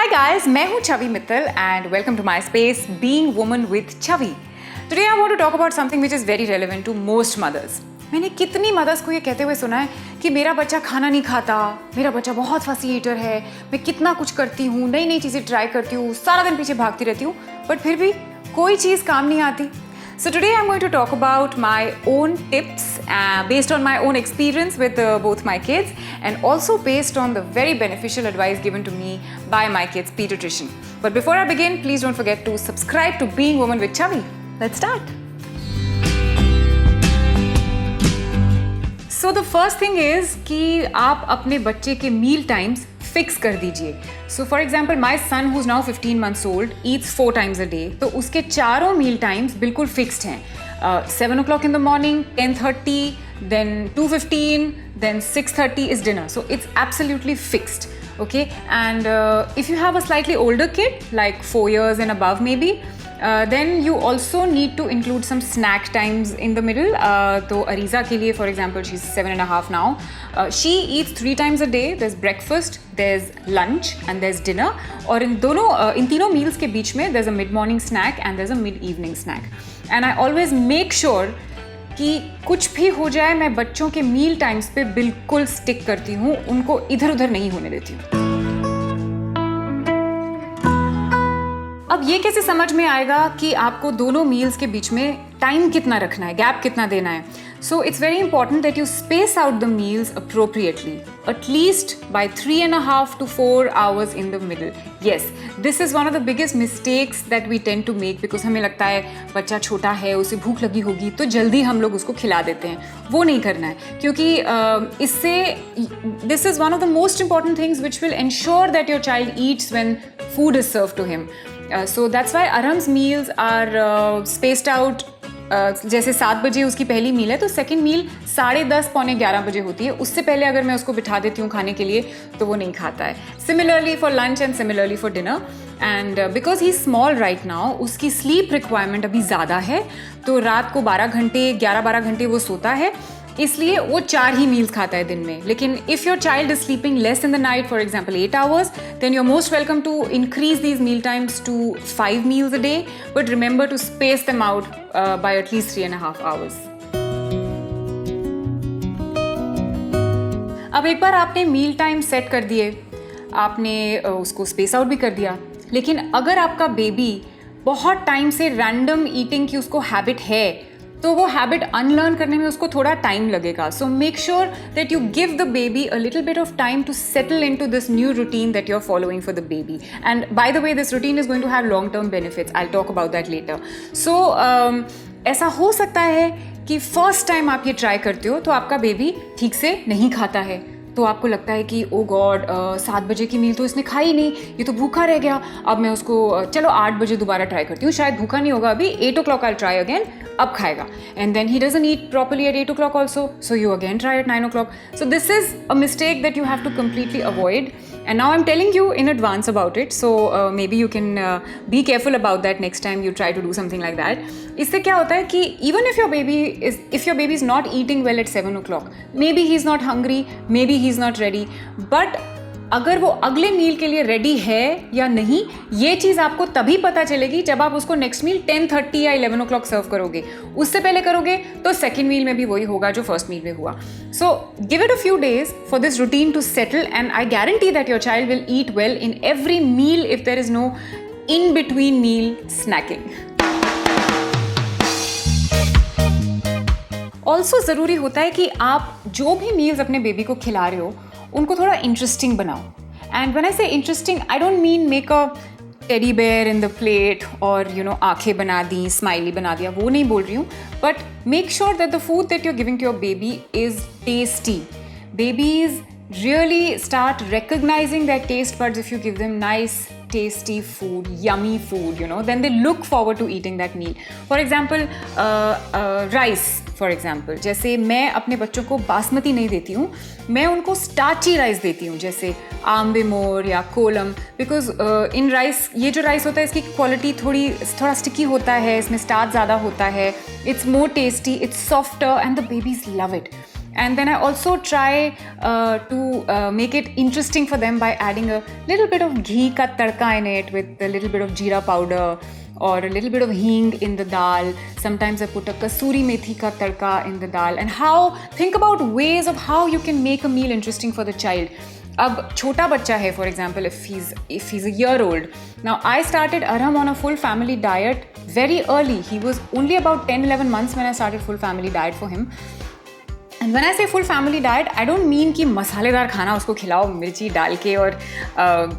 Hi guys, मैं हूँ छवि Mittal and welcome to my space Being Woman with Chavi. Today I want to talk about something which is very relevant to most mothers. मैंने कितनी mother's को ये कहते हुए सुना है कि मेरा बच्चा खाना नहीं खाता, मेरा बच्चा बहुत फसी ईटर है, मैं कितना कुछ करती हूँ, नई नई चीज़ें ट्राई करती हूँ, सारा दिन पीछे भागती रहती हूँ, बट फिर भी कोई चीज़ काम नहीं आती. So today I'm going to talk about my own tips based on my own experience with both my kids and also based on the very beneficial advice given to me by my kids' pediatrician. But before I begin, please don't forget to subscribe to Being Woman with Chavi. Let's start. So the first thing is कि आप अपने बच्चे के meal times fix कर दीजिए. So for example my son who is now 15 months old eats 4 times a day. तो उसके चारों मील टाइम्स बिल्कुल फिक्स्ड हैं. 7 o'clock in the morning, 10:30, then 2:15, then 6:30 is dinner. So it's absolutely fixed. Okay, and if you have a slightly older kid, like 4 years and above maybe, then you also need to include some snack times in the middle. तो Ariza के लिए, for example, she's 7.5 now. She eats 3 times a day. There's breakfast, there's lunch, and there's dinner. और इन तीनों meals के बीच में there's a mid-morning snack and there's a mid-evening snack. And I always make sure कि कुछ भी हो जाए मैं बच्चों के मील टाइम्स पे बिल्कुल स्टिक करती हूँ, उनको इधर उधर नहीं होने देती हूँ. अब ये कैसे समझ में आएगा कि आपको दोनों मील्स के बीच में टाइम कितना रखना है, गैप कितना देना है. So it's very important that you space out the meals appropriately, at least by 3.5 to 4 hours in the middle. Yes, this is one of the biggest mistakes that we tend to make because हमें लगता है बच्चा छोटा है, उसे भूख लगी होगी तो जल्दी हम लोग उसको खिला देते हैं. वो नहीं करना है क्योंकि इससे this is one of the most important things which will ensure that your child eats when food is served to him. So that's why Aram's meals are spaced out. जैसे 7 बजे उसकी पहली मील है तो सेकंड मील 10:30 पौने 11 बजे होती है. उससे पहले अगर मैं उसको बिठा देती हूँ खाने के लिए तो वो नहीं खाता है. Similarly for lunch and similarly for dinner. And because he small right now, उसकी स्लीप रिक्वायरमेंट अभी ज़्यादा है, तो रात को 11-12 घंटे वो सोता है, इसलिए वो 4 ही मील्स खाता है दिन में. लेकिन if your child is sleeping less in the night, for example 8 hours, then you're most welcome to increase these meal times to 5 meals a day, but remember to space them out by at least 3.5 hours. अब एक बार आपने meal time set कर दिए, आपने उसको space out भी कर दिया, लेकिन अगर आपका बेबी बहुत टाइम से रैंडम ईटिंग की उसको हैबिट है तो वो हैबिट अनलर्न करने में उसको थोड़ा टाइम लगेगा. So make sure that you give the baby a little bit of time to settle in to this new routine that you are following for the baby. And by the way this routine is going to have long term benefits. I talk about that later. So ऐसा हो सकता है कि first time आप ये try करते हो तो आपका बेबी ठीक से नहीं खाता है, तो आपको लगता है कि ओ गॉड 7 बजे की मील तो इसने खाई नहीं, ये तो भूखा रह गया. अब मैं उसको चलो 8 बजे दोबारा ट्राई करती हूँ, शायद भूखा नहीं होगा अभी, 8 o'clock आई ट्राई अगेन, अब खाएगा. And then he doesn't eat properly at 8 o'clock also, so you again try at 9 o'clock. So this is a mistake that you have to completely avoid. And now I'm telling you in advance about it, so maybe you can be careful about that next time you try to do something like that. इससे क्या होता है कि even if your baby is not eating well at 7 o'clock, maybe he's not hungry, maybe he's not ready, but अगर वो अगले मील के लिए रेडी है या नहीं, ये चीज़ आपको तभी पता चलेगी जब आप उसको नेक्स्ट मील 10:30 या 11 o'clock सर्व करोगे. उससे पहले करोगे तो सेकेंड मील में भी वही होगा जो फर्स्ट मील में हुआ. So give it a few days for this routine to settle and I guarantee that your child will eat well in every meal if there is no in between meal snacking. Also ज़रूरी होता है कि आप जो भी meals अपने baby को खिला रहे हो उनको थोड़ा इंटरेस्टिंग बनाओ. And when I say interesting, I don't mean make a teddy bear in the plate और आंखें बना दी, स्माइली बना दिया, वो नहीं बोल रही हूँ. But make sure that the food that you are giving to your baby is tasty. Babies really start recognizing their taste buds if you give them nice, tasty food, yummy food, then they look forward to eating that meal. For example, rice, for example. जैसे मैं अपने बच्चों को बासमती नहीं देती हूँ, मैं उनको स्टार्ची राइस देती हूँ, जैसे आम्बेमोर या कोलम. बिकॉज इन राइस, ये जो राइस होता है इसकी क्वालिटी थोड़ा स्टिकी होता है, इसमें स्टार्च ज़्यादा होता है, it's more tasty, it's softer and the babies love it. And then I also try to make it interesting for them by adding a little bit of ghee ka tadka in it with a little bit of jeera powder or a little bit of hing in the dal. Sometimes I put a kasuri methi ka tadka in the dal. And think about ways of how you can make a meal interesting for the child. अब छोटा बच्चा है, for example, if he's a year old. Now I started Arham on a full family diet very early. He was only about 10-11 months when I started full family diet for him. And when I say full family diet, I don't mean कि मसालेदार खाना उसको खिलाओ मिर्ची डाल के और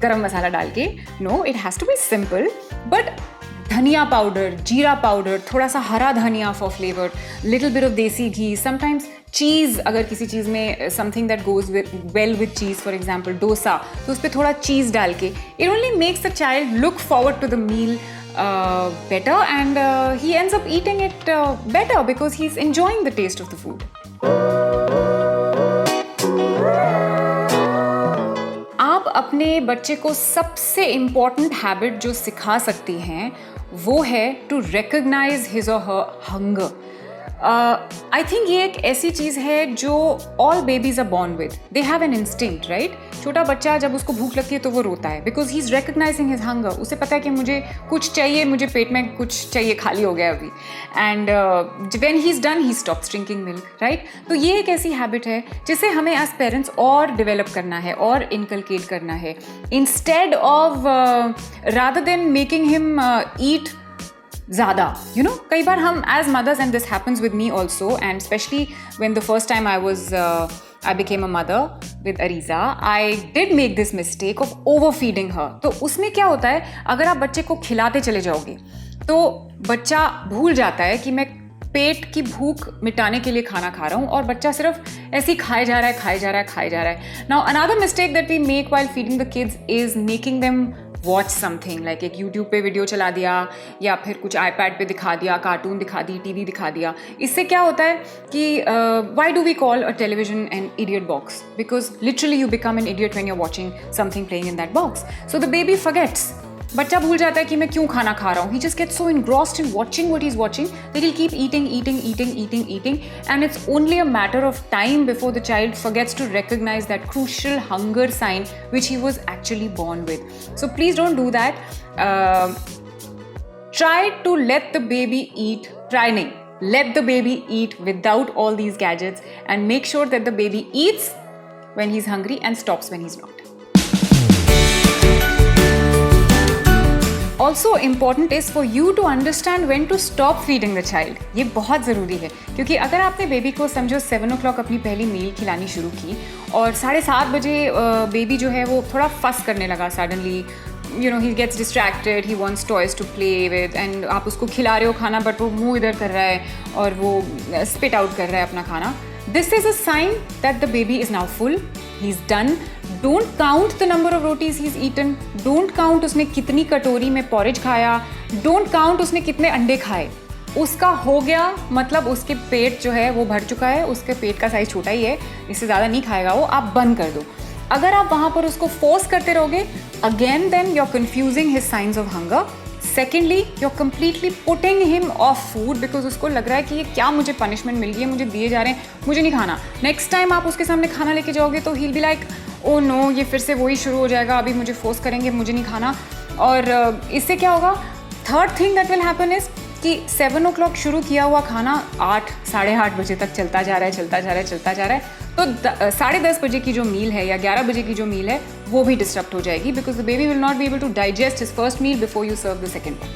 गरम मसाला डाल के. No, it has to be simple. But धनिया पाउडर, जीरा पाउडर, थोड़ा सा हरा धनिया for flavor, little bit of देसी घी, sometimes चीज़, अगर किसी चीज़ में something that goes well with cheese, for example dosa, तो उस पर थोड़ा चीज़ डाल के, it only makes the child look forward to the meal better, and he ends up eating it better because he's enjoying the taste of the food. आप अपने बच्चे को सबसे इम्पॉर्टेंट हैबिट जो सिखा सकती हैं वो है टू रिकग्नाइज हिज और हर हंगर. आई थिंक ये एक ऐसी चीज़ है जो all babies are born with. They have an instinct, right? छोटा बच्चा जब उसको भूख लगती है तो वो रोता है because he is recognising his hunger. उसे पता है कि मुझे कुछ चाहिए, मुझे पेट में कुछ चाहिए, खाली हो गया अभी. And when he is done he stops drinking milk, right? तो ये एक ऐसी हैबिट है जिसे हमें एज पेरेंट्स और डेवलप करना है और इनकलकेट करना है. Instead of rather than making him eat ज़्यादा, you know, कई बार हम as mothers, and this happens with me also, and especially when the first time I became a mother with Ariza, I did make this mistake of overfeeding her. तो उसमें क्या होता है, अगर आप बच्चे को खिलाते चले जाओगे तो बच्चा भूल जाता है कि मैं पेट की भूख मिटाने के लिए खाना खा रहा हूँ, और बच्चा सिर्फ ऐसे ही खाए जा रहा है. Now another mistake that we make while feeding the kids is making them watch something, like एक यूट्यूब पे वीडियो चला दिया या फिर कुछ iPad पे दिखा दिया, कार्टून दिखा दी, टीवी दिखा दिया. इससे क्या होता है कि why do we call a television an idiot box? Because literally you become an idiot when you are watching something playing in that box. So the baby forgets. बच्चा भूल जाता है कि मैं क्यों खाना खा रहा हूँ. He just gets so engrossed in watching what he's watching that he'll keep eating, and it's only a matter of time before the child forgets to recognize that crucial hunger sign which he was actually born with. So please don't do that. Try to let the baby eat. Let the baby eat without all these gadgets, and make sure that the baby eats when he's hungry and stops when he's not. Also important is for you to understand when to stop feeding the child. ये बहुत ज़रूरी है, क्योंकि अगर आपने baby को समझो 7 o'clock अपनी पहली मील खिलानी शुरू की और 7:30 बजे बेबी जो है वो थोड़ा फस करने लगा suddenly, you know, he gets distracted, he wants toys to play with, and आप उसको खिला रहे हो खाना बट वो मुंह इधर कर रहा है और वो spit out कर रहा है अपना खाना. This is a sign that the baby is now full, he's done. Don't count the number of rotis he's eaten. Don't count उसने कितनी कटोरी में porridge खाया. Don't count उसने कितने अंडे खाए. उसका हो गया मतलब उसके पेट जो है वो भर चुका है, उसके पेट का साइज छोटा ही है, इससे ज़्यादा नहीं खाएगा वो, आप बंद कर दो. अगर आप वहाँ पर उसको फोर्स करते रहोगे, again then you're confusing his signs of hunger. Secondly, you're completely putting him off food because उसको लग रहा है कि ये क्या मुझे punishment मिल गई है, मुझे दिए जा रहे हैं, मुझे नहीं खाना. Next time आप उसके सामने खाना लेके जाओगे तो he'll be like, oh no, ये फिर से वही शुरू हो जाएगा, अभी मुझे फोर्स करेंगे, मुझे नहीं खाना. और इससे क्या होगा? Third thing that will happen is कि 7 o'clock शुरू किया हुआ खाना 8-8:30 बजे तक चलता जा रहा है. तो 10:30 बजे की जो मील है या 11 बजे की जो मील है वो भी डिस्टर्ब हो जाएगी, because the baby will not be able to digest his first meal before you serve the second one.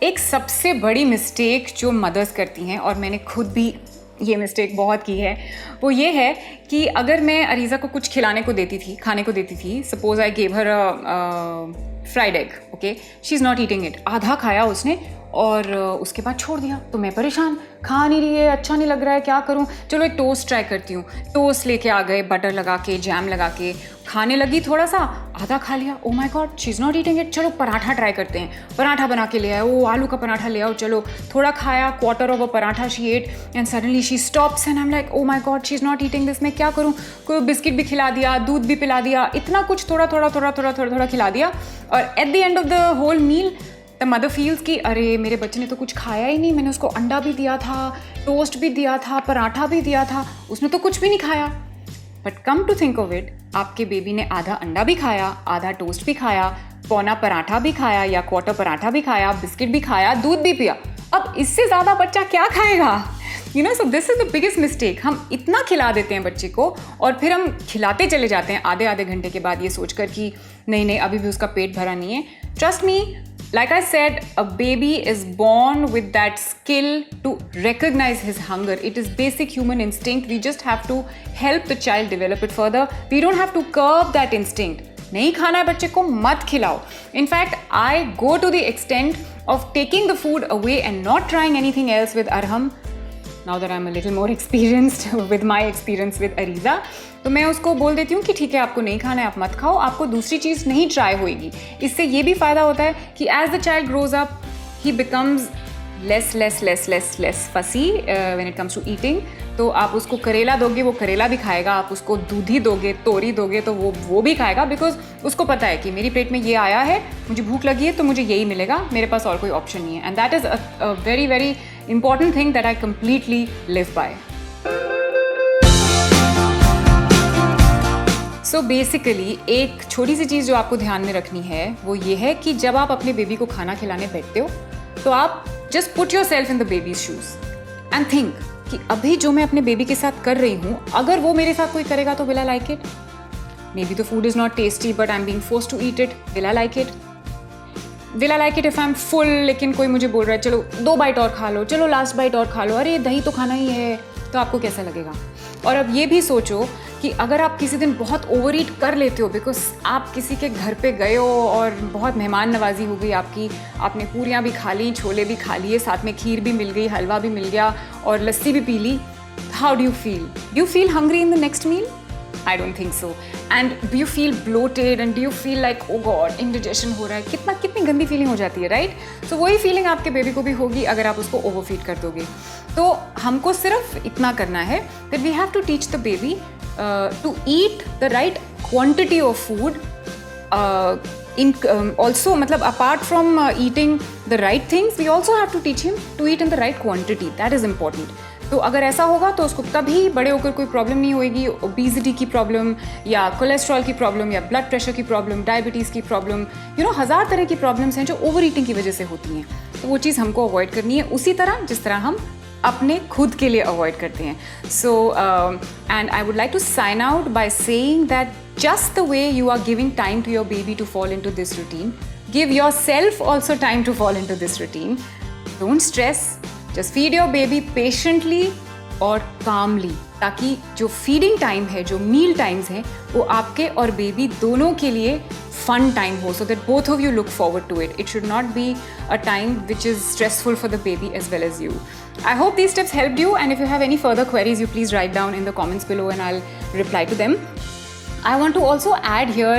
एक सबसे बड़ी मिस्टेक जो मदर्स करती हैं, और मैंने खुद भी ये मिस्टेक बहुत की है, वो ये है कि अगर मैं अरीज़ा को कुछ खाने को देती थी, suppose I gave her fried egg, okay, she is not eating it, आधा खाया उसने और उसके बाद छोड़ दिया, तो मैं परेशान, खा नहीं रही है, अच्छा नहीं लग रहा है, क्या करूं, चलो एक टोस्ट ट्राई करती हूँ. टोस्ट लेके आ गए, बटर लगा के, जैम लगा के, खाने लगी, थोड़ा सा आधा खा लिया, ओ my God she is not eating it, चलो पराठा ट्राई करते हैं. पराठा बना के ले आए, वो आलू का पराठा ले आओ, चलो थोड़ा खाया, quarter of a paratha she ate, and suddenly she stops and I am like, oh my God she is not eating this, मैं क्या करूँ? कोई बिस्किट भी खिला दिया, दूध भी पिला दिया, इतना कुछ थोड़ा खिला दिया, और at the end of the whole meal the mother feels कि अरे मेरे बच्चे ने तो कुछ खाया ही नहीं, मैंने उसको अंडा भी दिया था, टोस्ट भी दिया था, पराठा भी दिया था, उसने तो कुछ भी नहीं खाया। But come to think of it, आपके बेबी ने आधा अंडा भी खाया, आधा टोस्ट भी खाया, पौना पराठा भी खाया या क्वार्टर पराठा भी खाया, बिस्किट भी खाया, दूध भी पिया। अब इससे ज़्यादा बच्चा क्या खाएगा? So this is the biggest mistake. हम इतना खिला देते हैं बच्चे को और फिर हम खिलाते चले जाते हैं आधे आधे घंटे के बाद ये सोचकर कि नहीं अभी भी उसका पेट भरा नहीं है। Trust me, like I said, a baby is born with that skill to recognize his hunger. It is basic human instinct. We just have to help the child develop it further. We don't have to curb that instinct. नहीं खाना है बच्चे को, मत खिलाओ. In fact, I go to the extent of taking the food away and not trying anything else with Arham. Now that I'm a little more experienced with my experience with Ariza, तो मैं उसको बोल देती हूँ कि ठीक है, आपको नहीं खाना है, आप मत खाओ, आपको दूसरी चीज़ नहीं ट्राई होएगी। इससे ये भी फ़ायदा होता है कि as the child grows up, he becomes less fussy when it comes to eating. तो आप उसको करेला दोगे, वो करेला भी खाएगा, आप उसको दूधी दोगे, तोरी दोगे, तो वो भी खाएगा, बिकॉज उसको पता है कि मेरी पेट में ये आया है, मुझे भूख लगी है तो मुझे यही मिलेगा, मेरे पास और कोई ऑप्शन नहीं है। And that is a very very important thing that I completely live by. So basically एक छोटी सी चीज़ जो आपको ध्यान में रखनी है वो ये है कि जब आप अपने बेबी को खाना खिलाने बैठते हो तो आप just put your self in the babies shoes and think कि अभी जो मैं अपने बेबी के साथ कर रही हूँ, अगर वो मेरे साथ कोई करेगा तो will I like it? Maybe the food is not tasty but I am being forced to eat it, will I like it? Will I like it if I am full, लेकिन कोई मुझे बोल रहा है चलो 2 bite और खा लो, चलो लास्ट बाइट और खा लो, अरे दही तो खाना ही है, तो आपको कैसा लगेगा? और अब ये भी सोचो कि अगर आप किसी दिन बहुत ओवर ईट कर लेते हो बिकॉज आप किसी के घर पे गए हो और बहुत मेहमान नवाजी हो गई आपकी, आपने पूरियाँ भी खा ली, छोले भी खा लिए, साथ में खीर भी मिल गई, हलवा भी मिल गया और लस्सी भी पी ली, how do you feel? Do you feel hungry in the next meal? I don't think so. And do you feel bloated and do you feel like oh god indigestion हो रहा है? कितनी गंदी फीलिंग हो जाती है, राइट? सो वही feeling आपके बेबी को भी होगी अगर आप उसको ओवरफीड कर दोगे। तो हमको सिर्फ इतना करना है that we have to teach the baby to eat the right quantity of food. Also मतलब apart from eating the right things, we also have to teach him to eat in the right quantity. That is important. तो अगर ऐसा होगा तो उसको कभी बड़े होकर कोई प्रॉब्लम नहीं होएगी, ओबेसिटी की प्रॉब्लम या कोलेस्ट्रॉल की प्रॉब्लम या ब्लड प्रेशर की प्रॉब्लम, डायबिटीज़ की प्रॉब्लम, 1000 तरह की प्रॉब्लम्स हैं जो ओवर ईटिंग की वजह से होती हैं। तो वो चीज़ हमको अवॉइड करनी है उसी तरह जिस तरह हम अपने खुद के लिए अवॉइड करते हैं। So and I would like to sign out by saying that just the way you are giving time to your baby to fall into this routine, give yourself also time to fall into this routine. Don't stress, just feed your baby patiently और calmly, ताकि जो feeding time है, जो meal times हैं, वो आपके और baby दोनों के लिए fun time हो, so that both of you look forward to it. It should not be a time which is stressful for the baby as well as you. I hope these tips helped you, and if you have any further queries, you please write down in the comments below and I'll reply to them. I want to also add here,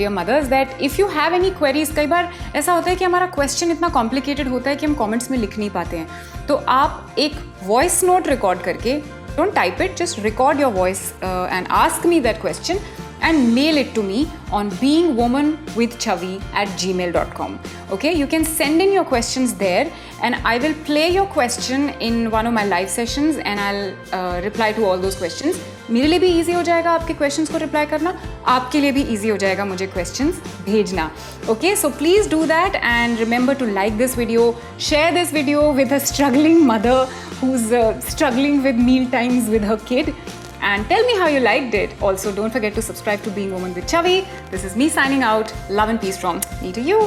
dear mothers, that if you have any queries, कई बार ऐसा होता है कि हमारा question इतना complicated होता है कि हम comments में लिख नहीं पाते हैं, तो आप एक voice note record करके, don't type it, just record your voice and ask me that question and mail it to me on beingwomanwithchavi@gmail.com. Okay, you can send in your questions there and I will play your question in one of my live sessions and I'll reply to all those questions. मेरे लिए भी easy हो जाएगा आपके questions को reply करना, आपके लिए भी easy हो जाएगा मुझे questions भेजना. Okay, so please do that and remember to like this video, share this video with a struggling mother who's struggling with meal times with her kid. And tell me how you liked it. Also, don't forget to subscribe to Being Woman with Chavi. This is me signing out. Love and peace from me to you.